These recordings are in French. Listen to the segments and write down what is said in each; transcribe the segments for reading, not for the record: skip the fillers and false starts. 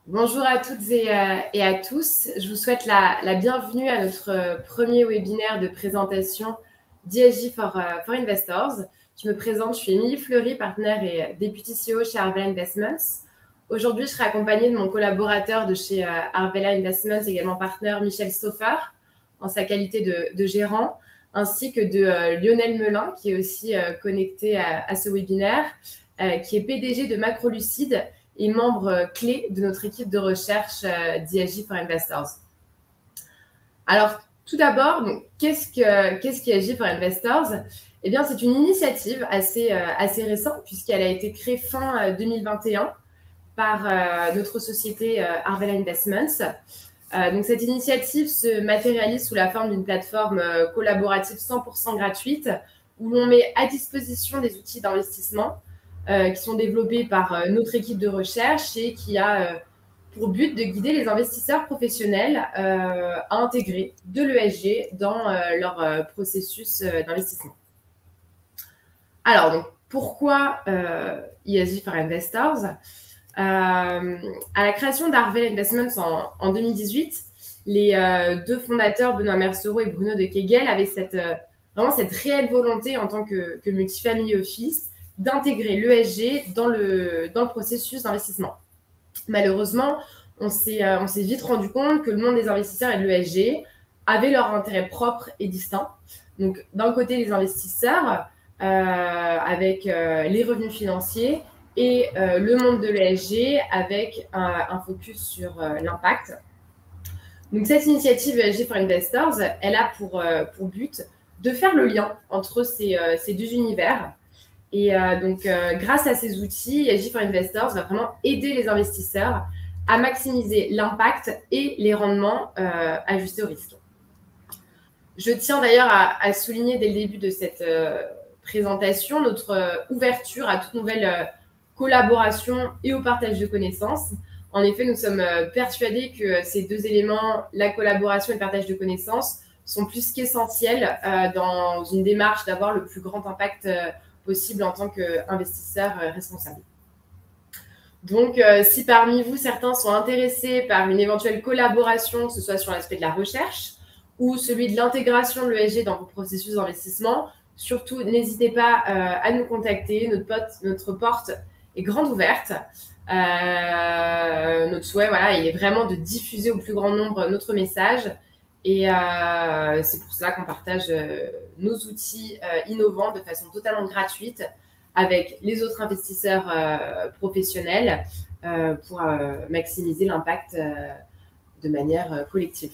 Bonjour à toutes et à tous. Je vous souhaite la bienvenue à notre premier webinaire de présentation d'ESG for Investors. Je me présente, je suis Émilie Fleury, partenaire et Deputy CEO chez Arvela Investments. Aujourd'hui, je serai accompagnée de mon collaborateur de chez Arvela Investments, également partenaire Michel Stauffer, en sa qualité de gérant, ainsi que de Lionel Melin, qui est aussi connecté à ce webinaire, qui est PDG de Macrolucide et membre clé de notre équipe de recherche d'ESG for Investors. Alors, tout d'abord, qu'est-ce qu'ESG for Investors? Eh bien, c'est une initiative assez récente puisqu'elle a été créée fin 2021 par notre société Arvela Investments. Donc, cette initiative se matérialise sous la forme d'une plateforme collaborative 100% gratuite où l'on met à disposition des outils d'investissement qui sont développés par notre équipe de recherche et qui a pour but de guider les investisseurs professionnels à intégrer de l'ESG dans leur processus d'investissement. Alors, donc, pourquoi ESG for Investors? À la création d'Arvela Investments en 2018, les deux fondateurs, Benoît Mercereau et Bruno de Kegel, avaient vraiment cette réelle volonté en tant que multifamily office d'intégrer l'ESG dans le processus d'investissement. Malheureusement, on s'est vite rendu compte que le monde des investisseurs et de l'ESG avaient leur intérêt propre et distinct. Donc, d'un côté, les investisseurs avec les revenus financiers et le monde de l'ESG avec un focus sur l'impact. Donc, cette initiative ESG for Investors, elle a pour but de faire le lien entre ces deux univers. Et grâce à ces outils, ESG for Investors va vraiment aider les investisseurs à maximiser l'impact et les rendements ajustés au risque. Je tiens d'ailleurs à souligner dès le début de cette présentation notre ouverture à toute nouvelle collaboration et au partage de connaissances. En effet, nous sommes persuadés que ces deux éléments, la collaboration et le partage de connaissances, sont plus qu'essentiels dans une démarche d'avoir le plus grand impact possible en tant qu'investisseur responsable. Donc, si parmi vous, certains sont intéressés par une éventuelle collaboration, que ce soit sur l'aspect de la recherche ou celui de l'intégration de l'ESG dans vos processus d'investissement, surtout, n'hésitez pas à nous contacter. Notre porte est grande ouverte. Notre souhait, voilà, il est vraiment de diffuser au plus grand nombre notre message. Et c'est pour ça qu'on partage nos outils innovants de façon totalement gratuite avec les autres investisseurs professionnels pour maximiser l'impact de manière collective.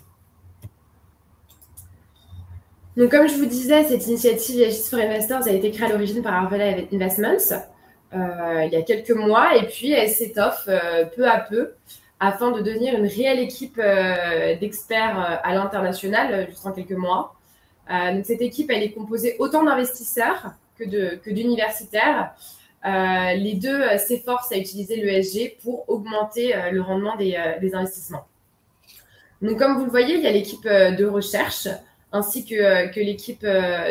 Donc, comme je vous disais, cette initiative ESG for Investors a été créée à l'origine par Arvela Investments il y a quelques mois et puis elle s'étoffe peu à peu afin de devenir une réelle équipe d'experts à l'international juste en quelques mois. Donc, cette équipe, elle est composée autant d'investisseurs que d'universitaires. Les deux s'efforcent à utiliser l'ESG pour augmenter le rendement des investissements. Donc, comme vous le voyez, il y a l'équipe de recherche ainsi que l'équipe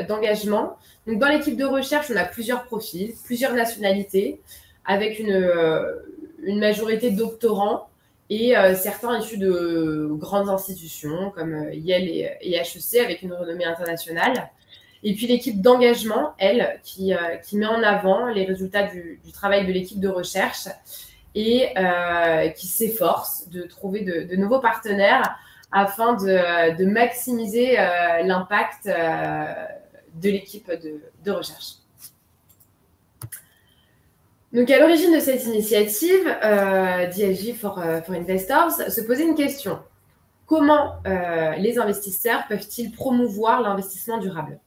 d'engagement. Donc, dans l'équipe de recherche, on a plusieurs profils, plusieurs nationalités, avec une majorité de doctorants et certains issus de grandes institutions comme Yale et HEC avec une renommée internationale. Et puis l'équipe d'engagement, elle, qui met en avant les résultats du travail de l'équipe de recherche et qui s'efforce de trouver de nouveaux partenaires afin de maximiser l'impact de l'équipe de recherche. Donc, à l'origine de cette initiative d'ESG for Investors, se posait une question. Comment les investisseurs peuvent-ils promouvoir l'investissement durable?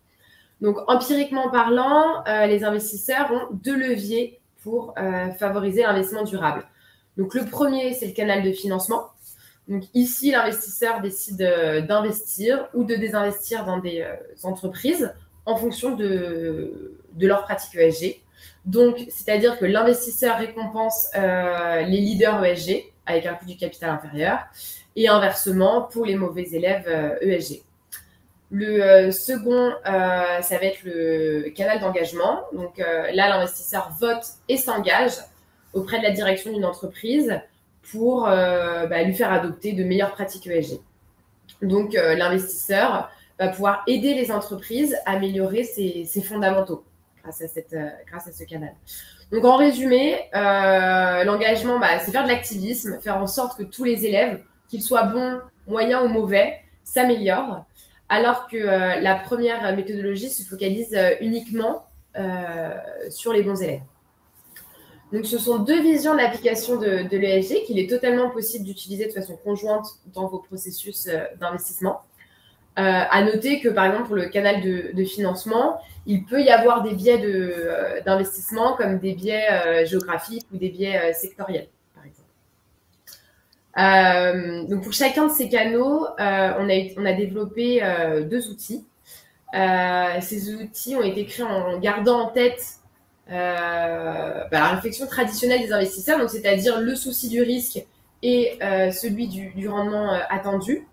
Donc, empiriquement parlant, les investisseurs ont deux leviers pour favoriser l'investissement durable. Donc, le premier, c'est le canal de financement. Donc, ici, l'investisseur décide d'investir ou de désinvestir dans des entreprises en fonction de leur pratique ESG. Donc, c'est-à-dire que l'investisseur récompense les leaders ESG avec un coût du capital inférieur et inversement pour les mauvais élèves ESG. Le second, ça va être le canal d'engagement. Donc là, l'investisseur vote et s'engage auprès de la direction d'une entreprise pour lui faire adopter de meilleures pratiques ESG. Donc, l'investisseur va pouvoir aider les entreprises à améliorer ses fondamentaux grâce à ce canal. Donc, en résumé, l'engagement, c'est faire de l'activisme, faire en sorte que tous les élèves, qu'ils soient bons, moyens ou mauvais, s'améliorent, alors que la première méthodologie se focalise uniquement sur les bons élèves. Donc, ce sont deux visions de l'application de l'ESG qu'il est totalement possible d'utiliser de façon conjointe dans vos processus d'investissement. À noter que, par exemple, pour le canal de financement, il peut y avoir des biais d'investissement comme des biais géographiques ou des biais sectoriels, par exemple. Donc, pour chacun de ces canaux, on a développé deux outils. Ces outils ont été créés en gardant en tête la réflexion traditionnelle des investisseurs, donc c'est-à-dire le souci du risque et celui du rendement attendu.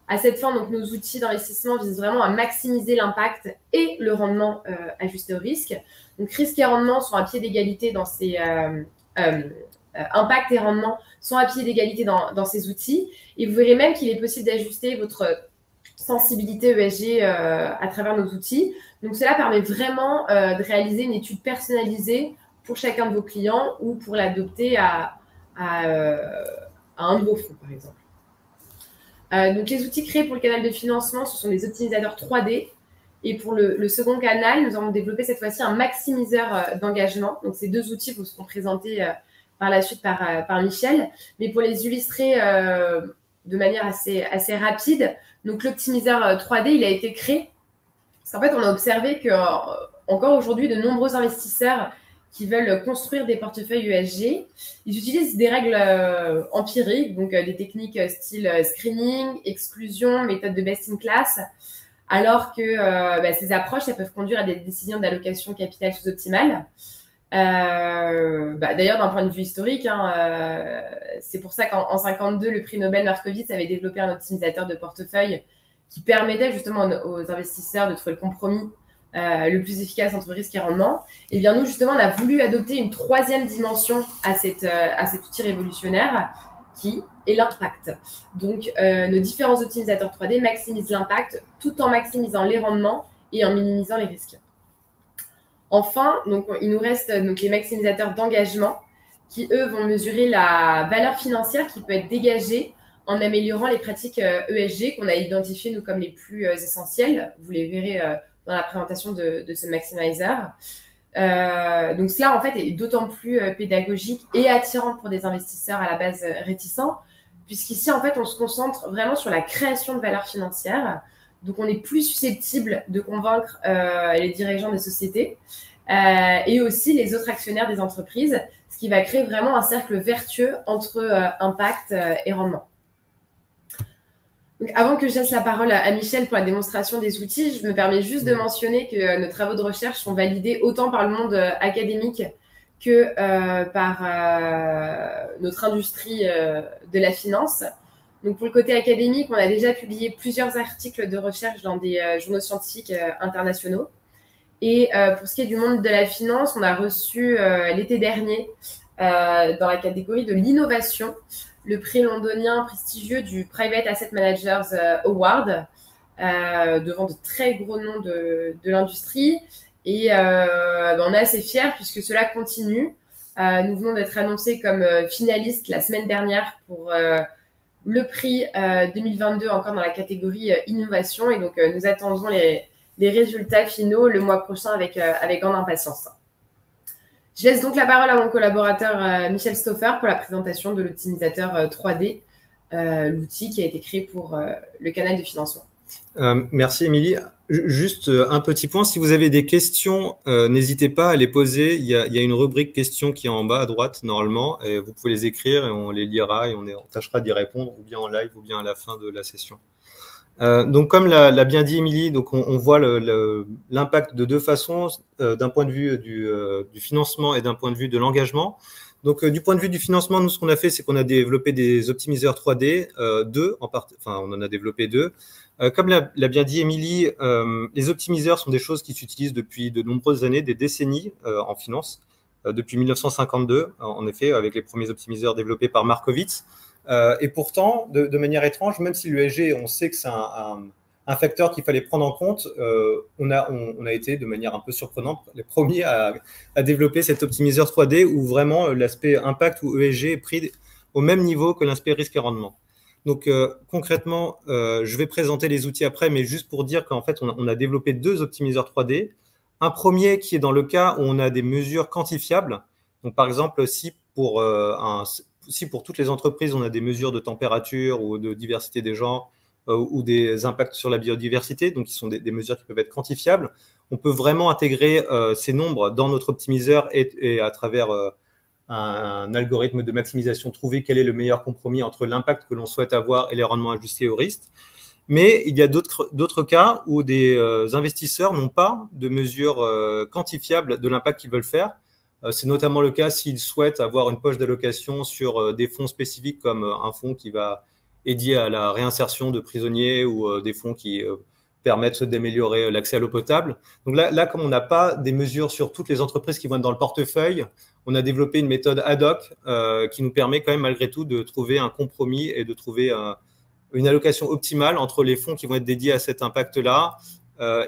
À cette fin, donc, nos outils d'investissement visent vraiment à maximiser l'impact et le rendement ajusté au risque. Donc, risque et rendement sont à pied d'égalité dans ces impact et rendement sont à pied d'égalité dans ces outils. Et vous verrez même qu'il est possible d'ajuster votre sensibilité ESG à travers nos outils. Donc, cela permet vraiment de réaliser une étude personnalisée pour chacun de vos clients ou pour l'adopter à un de vos fonds, par exemple. Donc, les outils créés pour le canal de financement, ce sont des optimisateurs 3D. Et pour le second canal, nous avons développé cette fois-ci un maximiseur d'engagement. Donc, ces deux outils vous seront présentés par la suite par Michel. Mais pour les illustrer de manière assez rapide, donc l'optimiseur 3D, il a été créé parce qu'en fait, on a observé qu'encore aujourd'hui, de nombreux investisseurs qui veulent construire des portefeuilles ESG, ils utilisent des règles empiriques, donc des techniques style screening, exclusion, méthode de best in class, alors que ces approches, elles peuvent conduire à des décisions d'allocation capital sous-optimales. D'ailleurs, d'un point de vue historique, c'est pour ça qu'en 1952, le prix Nobel Markowitz avait développé un optimisateur de portefeuille qui permettait justement aux investisseurs de trouver le compromis le plus efficace entre risque et rendement. Et bien nous, justement, on a voulu adopter une troisième dimension à cet outil révolutionnaire qui est l'impact. Donc, nos différents optimisateurs 3D maximisent l'impact tout en maximisant les rendements et en minimisant les risques. Enfin, donc, il nous reste donc, les maximisateurs d'engagement qui, eux, vont mesurer la valeur financière qui peut être dégagée en améliorant les pratiques ESG qu'on a identifiées, nous, comme les plus essentielles. Vous les verrez dans la présentation de ce maximizer. Donc, cela, en fait, est d'autant plus pédagogique et attirant pour des investisseurs à la base réticents, puisqu'ici, en fait, on se concentre vraiment sur la création de valeur financière. Donc, on est plus susceptible de convaincre les dirigeants des sociétés et aussi les autres actionnaires des entreprises, ce qui va créer vraiment un cercle vertueux entre impact et rendement. Donc, avant que je laisse la parole à Michel pour la démonstration des outils, je me permets juste de mentionner que nos travaux de recherche sont validés autant par le monde académique que par notre industrie de la finance. Donc, pour le côté académique, on a déjà publié plusieurs articles de recherche dans des journaux scientifiques internationaux. Et pour ce qui est du monde de la finance, on a reçu l'été dernier, dans la catégorie de l'innovation, le prix londonien prestigieux du Private Asset Managers Award, devant de très gros noms de l'industrie. Et on est assez fiers puisque cela continue. Nous venons d'être annoncés comme finalistes la semaine dernière pour le prix 2022 encore dans la catégorie innovation. Et donc, nous attendons les résultats finaux le mois prochain avec grande impatience. Je laisse donc la parole à mon collaborateur Michel Stauffer pour la présentation de l'optimisateur 3D, l'outil qui a été créé pour le canal de financement. Merci Émilie. Juste un petit point, si vous avez des questions, n'hésitez pas à les poser. Il y a une rubrique questions qui est en bas à droite normalement, et vous pouvez les écrire et on les lira et on tâchera d'y répondre ou bien en live ou bien à la fin de la session. Donc, comme l'a bien dit Émilie, donc on voit l'impact de deux façons, d'un point de vue du financement et d'un point de vue de l'engagement. Donc, du point de vue du financement, nous, ce qu'on a fait, c'est qu'on a développé des optimiseurs 3D, on en a développé deux. Comme l'a bien dit Émilie, les optimiseurs sont des choses qui s'utilisent depuis de nombreuses années, des décennies en finance. depuis 1952, en effet, avec les premiers optimiseurs développés par Markowitz. Et pourtant, de manière étrange, même si l'ESG, on sait que c'est un facteur qu'il fallait prendre en compte, on a été, de manière un peu surprenante, les premiers à développer cet optimiseur 3D où vraiment l'aspect impact ou ESG est pris au même niveau que l'aspect risque et rendement. Donc concrètement, je vais présenter les outils après, mais juste pour dire qu'en fait, on a développé 2 optimiseurs 3D. Un premier qui est dans le cas où on a des mesures quantifiables. Donc par exemple, si pour toutes les entreprises, on a des mesures de température ou de diversité des genres ou des impacts sur la biodiversité, donc qui sont des mesures qui peuvent être quantifiables, on peut vraiment intégrer ces nombres dans notre optimiseur et à travers un algorithme de maximisation, trouver quel est le meilleur compromis entre l'impact que l'on souhaite avoir et les rendements ajustés au risque. Mais il y a d'autres cas où des investisseurs n'ont pas de mesures quantifiables de l'impact qu'ils veulent faire. C'est notamment le cas s'ils souhaitent avoir une poche d'allocation sur des fonds spécifiques comme un fonds qui va aider à la réinsertion de prisonniers ou des fonds qui permettent d'améliorer l'accès à l'eau potable. Donc là, comme on n'a pas des mesures sur toutes les entreprises qui vont être dans le portefeuille, on a développé une méthode ad hoc qui nous permet quand même malgré tout de trouver un compromis et de trouver une allocation optimale entre les fonds qui vont être dédiés à cet impact-là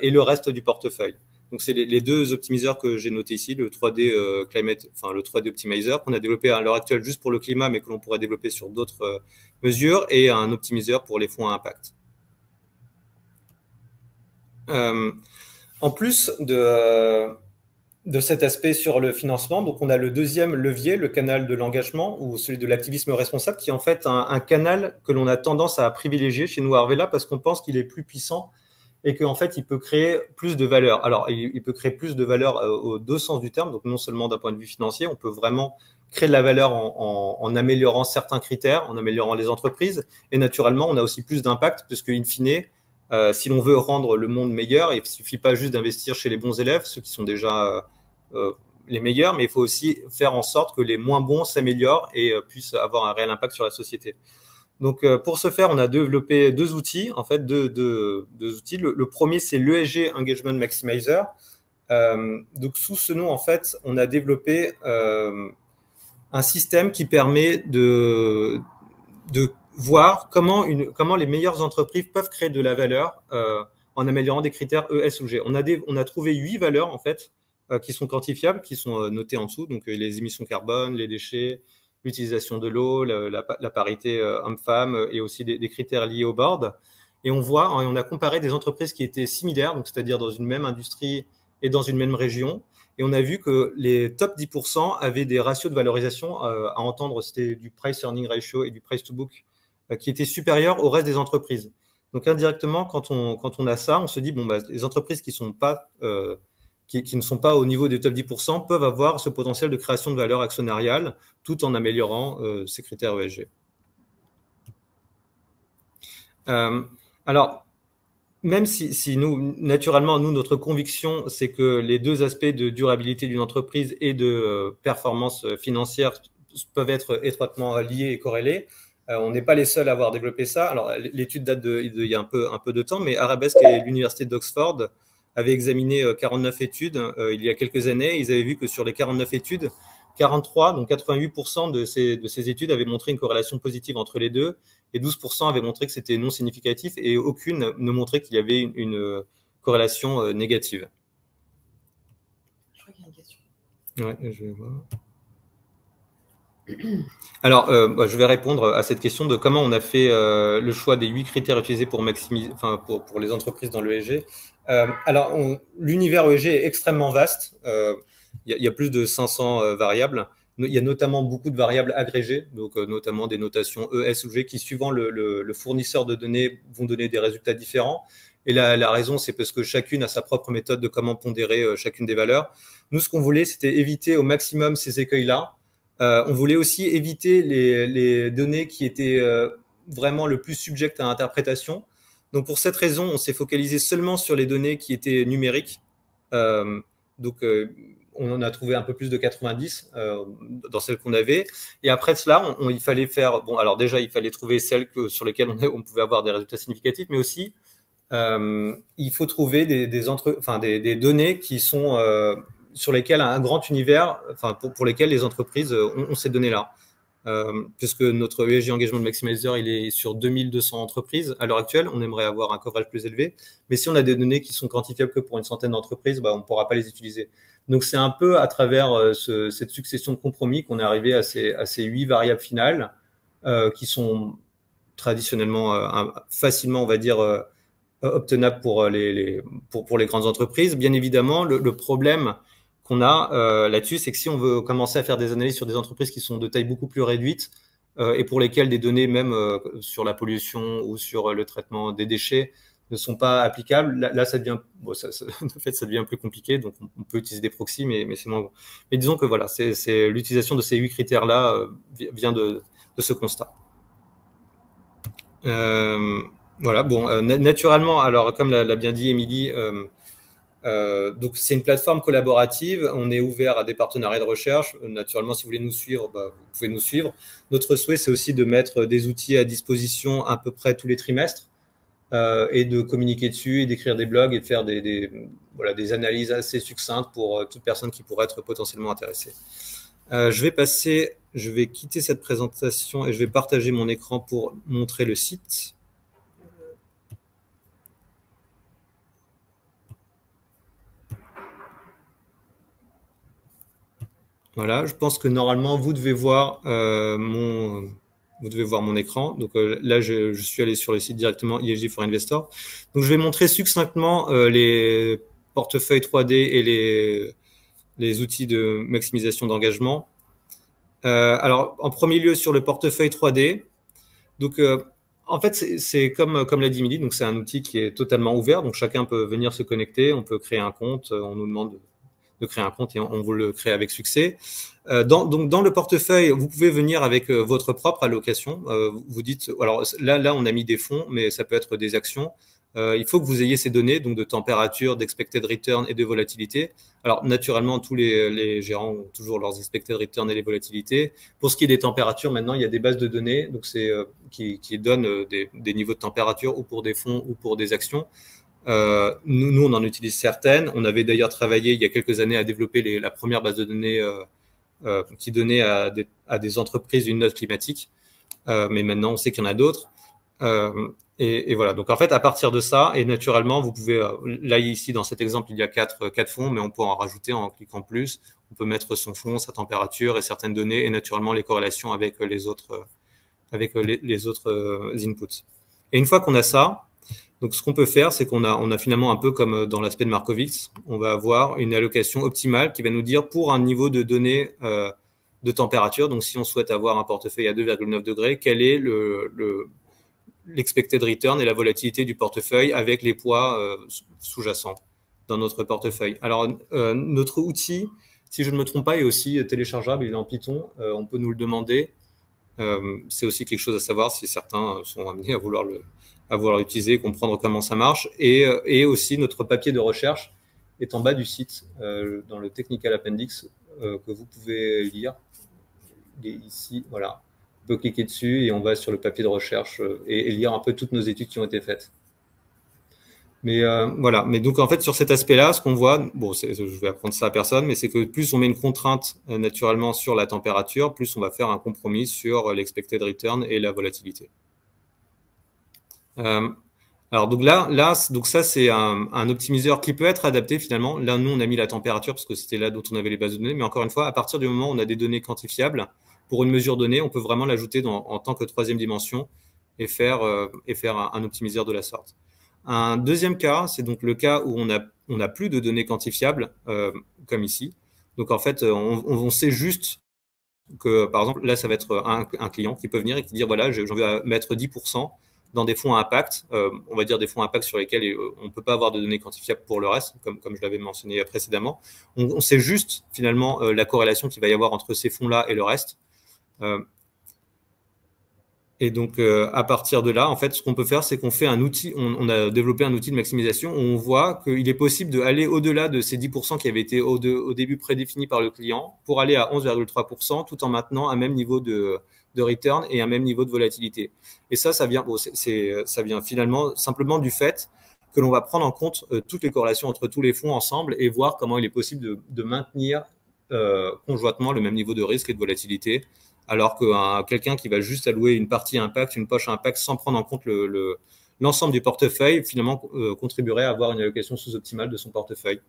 et le reste du portefeuille. Donc, c'est les 2 optimiseurs que j'ai notés ici, le 3D Climate, enfin le 3D Optimizer qu'on a développé à l'heure actuelle juste pour le climat, mais que l'on pourrait développer sur d'autres mesures, et un optimiseur pour les fonds à impact. En plus de cet aspect sur le financement, donc on a le 2e levier, le canal de l'engagement ou celui de l'activisme responsable, qui est en fait un canal que l'on a tendance à privilégier chez nous à Arvela parce qu'on pense qu'il est plus puissant et qu'en fait, il peut créer plus de valeur. Alors, il peut créer plus de valeur aux 2 sens du terme, donc non seulement d'un point de vue financier, on peut vraiment créer de la valeur en améliorant certains critères, en améliorant les entreprises, et naturellement, on a aussi plus d'impact, puisque in fine, si l'on veut rendre le monde meilleur, il ne suffit pas juste d'investir chez les bons élèves, ceux qui sont déjà les meilleurs, mais il faut aussi faire en sorte que les moins bons s'améliorent et puissent avoir un réel impact sur la société. Donc, pour ce faire, on a développé 2 outils, en fait, deux outils. Le premier, c'est l'ESG Engagement Maximizer. Donc, sous ce nom, en fait, on a développé un système qui permet de voir comment les meilleures entreprises peuvent créer de la valeur en améliorant des critères E, S ou G. On a trouvé 8 valeurs, en fait, qui sont quantifiables, qui sont notées en dessous, donc les émissions carbone, les déchets, l'utilisation de l'eau, la parité homme-femme et aussi des critères liés au board. Et on a comparé des entreprises qui étaient similaires, donc c'est-à-dire dans une même industrie et dans une même région. Et on a vu que les top 10% avaient des ratios de valorisation à entendre, c'était du price earning ratio et du price to book qui étaient supérieurs au reste des entreprises. Donc indirectement, quand on a ça, on se dit, bon, bah, les entreprises qui ne sont pas au niveau des top 10% peuvent avoir ce potentiel de création de valeur actionnariale tout en améliorant ces critères ESG. Alors, même si naturellement, notre conviction, c'est que les 2 aspects de durabilité d'une entreprise et de performance financière peuvent être étroitement liés et corrélés, on n'est pas les seuls à avoir développé ça. Alors, l'étude date il y a un peu de temps, mais Arabesque et l'Université d'Oxford avaient examiné 49 études il y a quelques années. Ils avaient vu que sur les 49 études, 43, donc 88% de ces études avaient montré une corrélation positive entre les deux et 12% avaient montré que c'était non significatif et aucune ne montrait qu'il y avait une corrélation négative. Je crois qu'il y a une question. Ouais, je vais voir. Alors, je vais répondre à cette question de comment on a fait le choix des 8 critères utilisés pour maximiser, pour les entreprises dans l'ESG. Alors, l'univers ESG est extrêmement vaste. Il y a plus de 500 variables. Il y a notamment beaucoup de variables agrégées, donc notamment des notations E, S ou G qui, suivant le fournisseur de données, vont donner des résultats différents. Et la raison, c'est parce que chacune a sa propre méthode de comment pondérer chacune des valeurs. Nous, ce qu'on voulait, c'était éviter au maximum ces écueils-là. On voulait aussi éviter les données qui étaient vraiment le plus subjectes à interprétation. Donc, pour cette raison, on s'est focalisé seulement sur les données qui étaient numériques. On en a trouvé un peu plus de 90 dans celles qu'on avait. Et après cela, il fallait faire… Bon, alors déjà, il fallait trouver celles sur lesquelles on pouvait avoir des résultats significatifs, mais aussi, il faut trouver des données qui sont sur lesquels un grand univers, enfin pour lesquels les entreprises ont ces données-là. Puisque notre ESG Engagement Maximizer, il est sur 2200 entreprises à l'heure actuelle. On aimerait avoir un coverage plus élevé. Mais si on a des données qui sont quantifiables que pour une centaine d'entreprises, on ne pourra pas les utiliser. Donc, c'est un peu à travers cette succession de compromis qu'on est arrivé à ces 8 variables finales qui sont traditionnellement facilement, on va dire, obtenables pour les grandes entreprises. Bien évidemment, le problème qu'on a là-dessus, c'est que si on veut commencer à faire des analyses sur des entreprises qui sont de taille beaucoup plus réduite et pour lesquelles des données même sur la pollution ou sur le traitement des déchets ne sont pas applicables, là ça devient, en fait, ça devient plus compliqué. Donc, on peut utiliser des proxys, mais c'est moins bon. Mais disons que voilà, c'est l'utilisation de ces 8 critères-là vient de ce constat. Voilà, bon, naturellement, alors comme l'a bien dit Émilie, donc c'est une plateforme collaborative, on est ouvert à des partenariats de recherche. Naturellement, si vous voulez nous suivre, vous pouvez nous suivre. Notre souhait, c'est aussi de mettre des outils à disposition à peu près tous les trimestres et de communiquer dessus et d'écrire des blogs et de faire des analyses assez succinctes pour toute personne qui pourrait être potentiellement intéressée. Je vais quitter cette présentation et je vais partager mon écran pour montrer le site. Voilà, je pense que normalement, vous devez voir mon écran. Donc là, je suis allé sur le site directement ESG for Investors. Donc, je vais montrer succinctement les portefeuilles 3D et les outils de maximisation d'engagement. Alors, en premier lieu, sur le portefeuille 3D. Donc, en fait, c'est comme l'a dit Émilie, donc c'est un outil qui est totalement ouvert. Donc, chacun peut venir se connecter, on peut créer un compte, on nous demande de créer un compte et on vous le crée avec succès. Donc, dans le portefeuille, vous pouvez venir avec votre propre allocation. Vous dites, alors là, on a mis des fonds, mais ça peut être des actions. Il faut que vous ayez ces données, donc de température, d'expected return et de volatilité. Alors, naturellement, tous les gérants ont toujours leurs expected return et les volatilités. Pour ce qui est des températures, maintenant, il y a des bases de données donc qui donnent des niveaux de température ou pour des fonds ou pour des actions. Nous, on en utilise certaines. On avait d'ailleurs travaillé il y a quelques années à développer la première base de données qui donnait à des entreprises une note climatique. Mais maintenant, on sait qu'il y en a d'autres. Et voilà. Donc, en fait, à partir de ça, et naturellement, vous pouvez, là, ici, dans cet exemple, il y a quatre fonds, mais on peut en rajouter en cliquant plus. On peut mettre son fond, sa température et certaines données, et naturellement, les corrélations avec les autres inputs. Et une fois qu'on a ça, donc, ce qu'on peut faire, c'est qu'on a finalement un peu comme dans l'aspect de Markowitz, on va avoir une allocation optimale qui va nous dire pour un niveau de données de température. Donc, si on souhaite avoir un portefeuille à 2,9 degrés, quel est l'expected return et la volatilité du portefeuille avec les poids sous-jacents dans notre portefeuille. Alors, notre outil, si je ne me trompe pas, est aussi téléchargeable. Il est en Python. On peut nous le demander. C'est aussi quelque chose à savoir si certains sont amenés à vouloir l'utiliser, comprendre comment ça marche. Et aussi, notre papier de recherche est en bas du site, dans le Technical Appendix, que vous pouvez lire. Il est ici, voilà. On peut cliquer dessus et on va sur le papier de recherche et lire un peu toutes nos études qui ont été faites. Mais voilà. Mais donc, en fait, sur cet aspect-là, ce qu'on voit, bon, je vais apprendre ça à personne, mais c'est que plus on met une contrainte naturellement sur la température, plus on va faire un compromis sur l'expected return et la volatilité. Alors donc ça c'est un optimiseur qui peut être adapté finalement. Là, nous on a mis la température parce que c'était là dont on avait les bases de données, mais encore une fois, à partir du moment où on a des données quantifiables pour une mesure donnée, on peut vraiment l'ajouter en tant que troisième dimension et faire un optimiseur de la sorte. Un deuxième cas, c'est donc le cas où on a plus de données quantifiables comme ici. Donc en fait, on sait juste que par exemple là ça va être un client qui peut venir et qui dire voilà, j'ai envie de mettre 10% dans des fonds à impact, on va dire des fonds à impact sur lesquels on ne peut pas avoir de données quantifiables pour le reste, comme je l'avais mentionné précédemment. On sait juste finalement la corrélation qu'il va y avoir entre ces fonds-là et le reste. Et donc, à partir de là, en fait, ce qu'on peut faire, c'est qu'on fait un outil, on a développé un outil de maximisation où on voit qu'il est possible d'aller au-delà de ces 10% qui avaient été au début prédéfinis par le client pour aller à 11,3% tout en maintenant un même niveau de return et un même niveau de volatilité. Et ça vient finalement simplement du fait que l'on va prendre en compte toutes les corrélations entre tous les fonds ensemble et voir comment il est possible de maintenir conjointement le même niveau de risque et de volatilité, alors que quelqu'un qui va juste allouer une partie impact, une poche impact sans prendre en compte l'ensemble du portefeuille, finalement contribuerait à avoir une allocation sous-optimale de son portefeuille.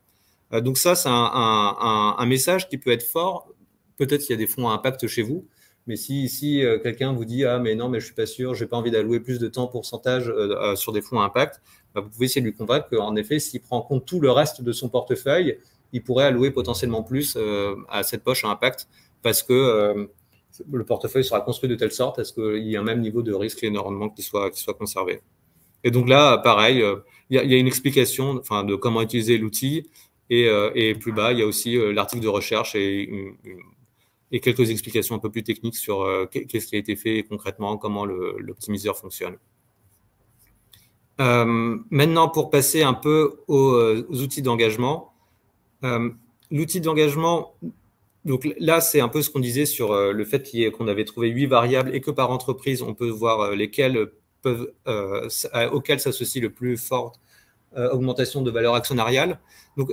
Donc ça, c'est un message qui peut être fort. Peut-être qu'il y a des fonds à impact chez vous, mais si quelqu'un vous dit « Ah, mais non, mais je suis pas sûr, j'ai pas envie d'allouer plus de temps pourcentage sur des fonds à impact », vous pouvez essayer de lui convaincre qu'en effet, s'il prend en compte tout le reste de son portefeuille, il pourrait allouer potentiellement plus à cette poche à impact parce que le portefeuille sera construit de telle sorte à ce qu'il y ait un même niveau de risque et de rendement qui soit conservé. Et donc là, pareil, il y a une explication de comment utiliser l'outil et plus bas, il y a aussi l'article de recherche et quelques explications un peu plus techniques sur qu'est-ce qui a été fait concrètement, comment l'optimiseur fonctionne. Maintenant, pour passer un peu aux outils d'engagement, l'outil d'engagement, donc là, c'est un peu ce qu'on disait sur le fait qu'on avait trouvé 8 variables et que par entreprise, on peut voir lesquelles auxquelles s'associe le plus forte augmentation de valeur actionnariale. Donc,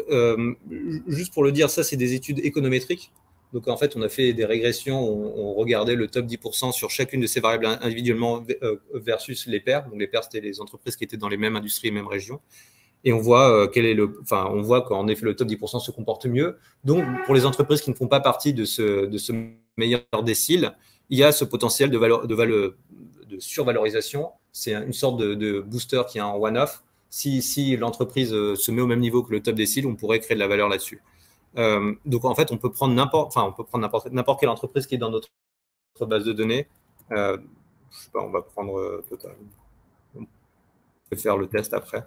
juste pour le dire, ça, c'est des études économétriques. Donc, en fait, on a fait des régressions, on regardait le top 10% sur chacune de ces variables individuellement versus les pairs. Donc, les pairs, c'était les entreprises qui étaient dans les mêmes industries et mêmes régions. Et on voit on voit qu'en effet, le top 10% se comporte mieux. Donc, pour les entreprises qui ne font pas partie de ce meilleur décile, il y a ce potentiel de survalorisation. C'est une sorte de booster qui est en one-off. Si l'entreprise se met au même niveau que le top décile, on pourrait créer de la valeur là-dessus. Donc, en fait, on peut prendre n'importe quelle entreprise qui est dans notre base de données. Je sais pas, on va prendre Total. On peut faire le test après.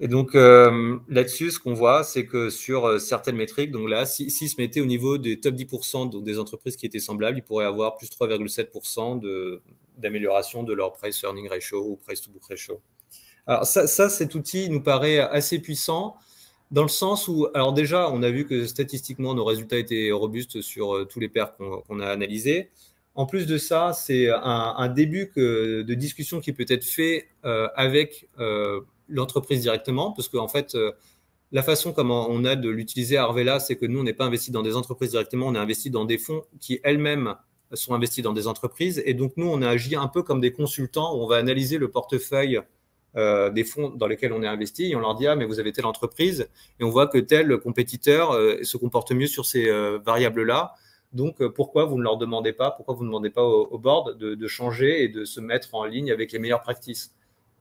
Et donc, là-dessus, ce qu'on voit, c'est que sur certaines métriques, donc là, s'ils se mettaient au niveau des top 10% donc des entreprises qui étaient semblables, ils pourraient avoir plus 3,7% d'amélioration de leur price-earning ratio ou price-to-book ratio. Alors ça, cet outil nous paraît assez puissant dans le sens où, alors déjà, on a vu que statistiquement, nos résultats étaient robustes sur tous les pairs qu'on a analysés. En plus de ça, c'est un début de discussion qui peut être fait avec l'entreprise directement, parce qu'en fait, la façon comment on a de l'utiliser à Arvela, c'est que nous, on n'est pas investi dans des entreprises directement, on est investi dans des fonds qui elles-mêmes sont investis dans des entreprises. Et donc, nous, on a agi un peu comme des consultants où on va analyser le portefeuille des fonds dans lesquels on est investi et on leur dit « Ah, mais vous avez telle entreprise » et on voit que tel compétiteur se comporte mieux sur ces variables-là. Donc, pourquoi vous ne leur demandez pas, pourquoi vous ne demandez pas au board de changer et de se mettre en ligne avec les meilleures practices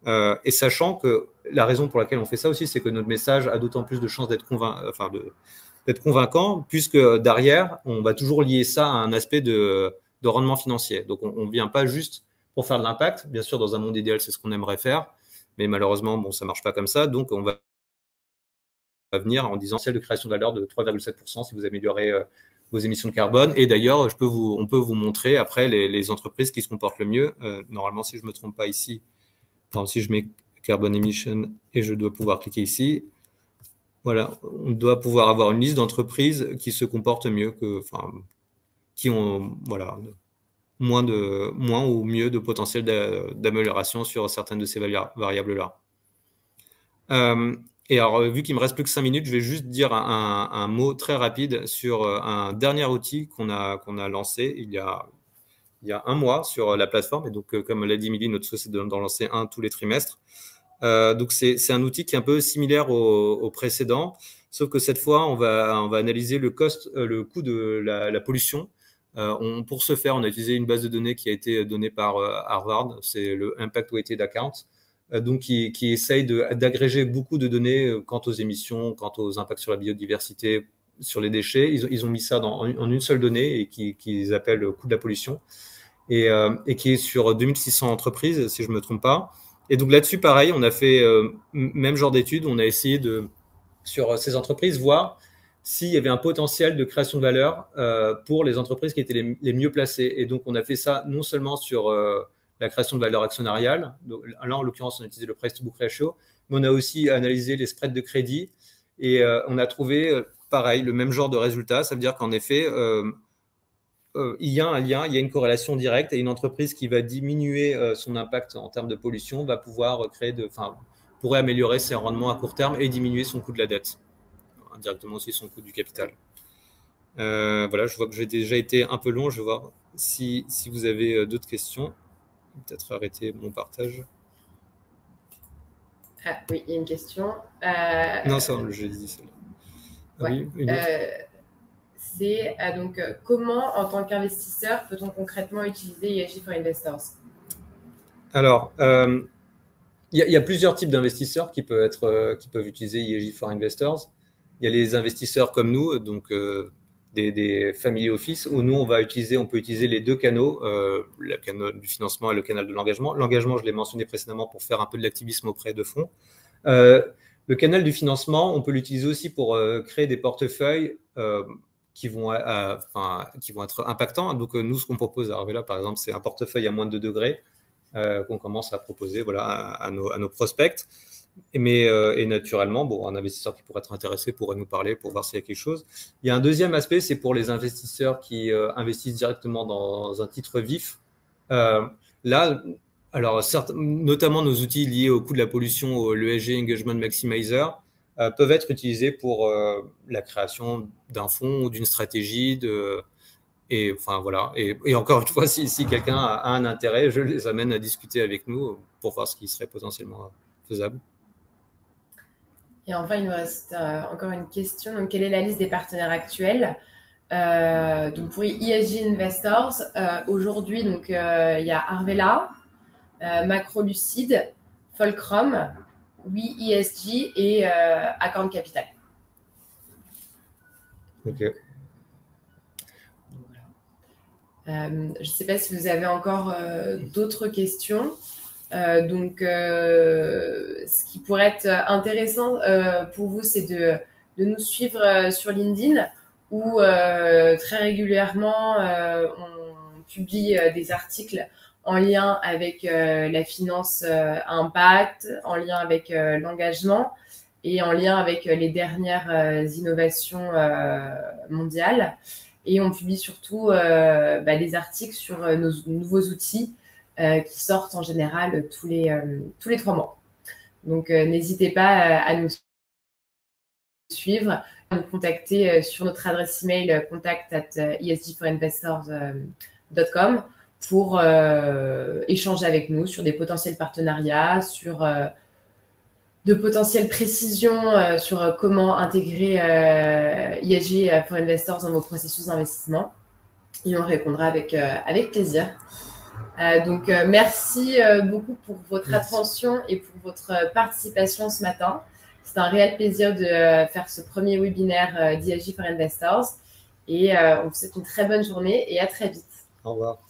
et sachant que la raison pour laquelle on fait ça aussi, c'est que notre message a d'autant plus de chances d'être convaincant, puisque derrière, on va toujours lier ça à un aspect de rendement financier. Donc, on ne vient pas juste pour faire de l'impact. Bien sûr, dans un monde idéal, c'est ce qu'on aimerait faire, mais malheureusement, bon, ça ne marche pas comme ça. Donc, on va venir en disant celle de création de valeur de 3,7% si vous améliorez vos émissions de carbone. Et d'ailleurs, on peut vous montrer après les entreprises qui se comportent le mieux. Normalement, si je ne me trompe pas ici, si je mets Carbon Emission et je dois pouvoir cliquer ici, voilà, on doit pouvoir avoir une liste d'entreprises qui se comportent mieux, qui ont moins ou mieux de potentiel d'amélioration sur certaines de ces variables-là. Et alors, vu qu'il me reste plus que 5 minutes, je vais juste dire un mot très rapide sur un dernier outil qu'on a lancé il y a un mois sur la plateforme. Et donc, comme l'a dit Émilie, notre souhait, c'est d'en lancer un tous les trimestres. Donc, c'est un outil qui est un peu similaire au précédent, sauf que cette fois, on va analyser le coût de la pollution. Pour ce faire, on a utilisé une base de données qui a été donnée par Harvard, c'est le Impact Weighted Account, donc qui essaye d'agréger beaucoup de données quant aux émissions, quant aux impacts sur la biodiversité, sur les déchets. Ils ont mis ça en une seule donnée et qu'ils appellent le coût de la pollution et qui est sur 2600 entreprises, si je ne me trompe pas. Et donc là-dessus, pareil, on a fait même genre d'études. On a essayé sur ces entreprises, voir s'il y avait un potentiel de création de valeur pour les entreprises qui étaient les mieux placées. Et donc, on a fait ça non seulement sur la création de valeur actionnariale. Donc, là, en l'occurrence, on a utilisé le price-to-book ratio, mais on a aussi analysé les spreads de crédit et on a trouvé, pareil, le même genre de résultat. Ça veut dire qu'en effet, il y a un lien, il y a une corrélation directe et une entreprise qui va diminuer son impact en termes de pollution va pouvoir pourrait améliorer ses rendements à court terme et diminuer son coût de la dette, indirectement aussi son coût du capital. Voilà, je vois que j'ai déjà été un peu long. Je vais voir si vous avez d'autres questions. Peut-être arrêter mon partage. Ah oui, il y a une question. Non, ça, j'ai dit celle-là. Ouais. Oui, une autre. C'est donc comment, en tant qu'investisseur, peut-on concrètement utiliser ESG for Investors? Alors, il y a plusieurs types d'investisseurs qui peuvent utiliser ESG for Investors. Il y a les investisseurs comme nous, donc des family office, où nous, on peut utiliser les deux canaux, le canal du financement et le canal de l'engagement. L'engagement, je l'ai mentionné précédemment pour faire un peu de l'activisme auprès de fonds. Le canal du financement, on peut l'utiliser aussi pour créer des portefeuilles qui vont être impactants. Donc, nous, ce qu'on propose à Arvela, par exemple, c'est un portefeuille à moins de 2 degrés qu'on commence à proposer à nos prospects. Et naturellement, un investisseur qui pourrait être intéressé pourrait nous parler pour voir s'il y a quelque chose. Il y a un deuxième aspect, c'est pour les investisseurs qui investissent directement dans un titre vif. Là, alors, notamment nos outils liés au coût de la pollution, l'ESG Engagement Maximizer, peuvent être utilisés pour la création d'un fonds ou d'une stratégie. Et encore une fois, si quelqu'un a un intérêt, je les amène à discuter avec nous pour voir ce qui serait potentiellement faisable. Et enfin, il nous reste encore une question. Donc, quelle est la liste des partenaires actuels? Donc, pour ESG Investors, aujourd'hui, donc il y a Arvela, Macrolucide, Fulcrum, WeESG et Account Capital. Ok. Je ne sais pas si vous avez encore d'autres questions. Ce qui pourrait être intéressant pour vous, c'est de nous suivre sur LinkedIn où très régulièrement, on publie des articles en lien avec la finance impact, en lien avec l'engagement et en lien avec les dernières innovations mondiales. Et on publie surtout des articles sur nos nouveaux outils qui sortent en général tous les 3 mois. Donc, n'hésitez pas à nous suivre, à nous contacter sur notre adresse email contact@esgforinvestors.com pour échanger avec nous sur des potentiels partenariats, sur de potentielles précisions sur comment intégrer ESG for Investors dans vos processus d'investissement. Et on répondra avec plaisir. Donc, merci beaucoup pour votre attention et pour votre participation ce matin. C'est un réel plaisir de faire ce premier webinaire d'ESG for Investors. Et on vous souhaite une très bonne journée et à très vite. Au revoir.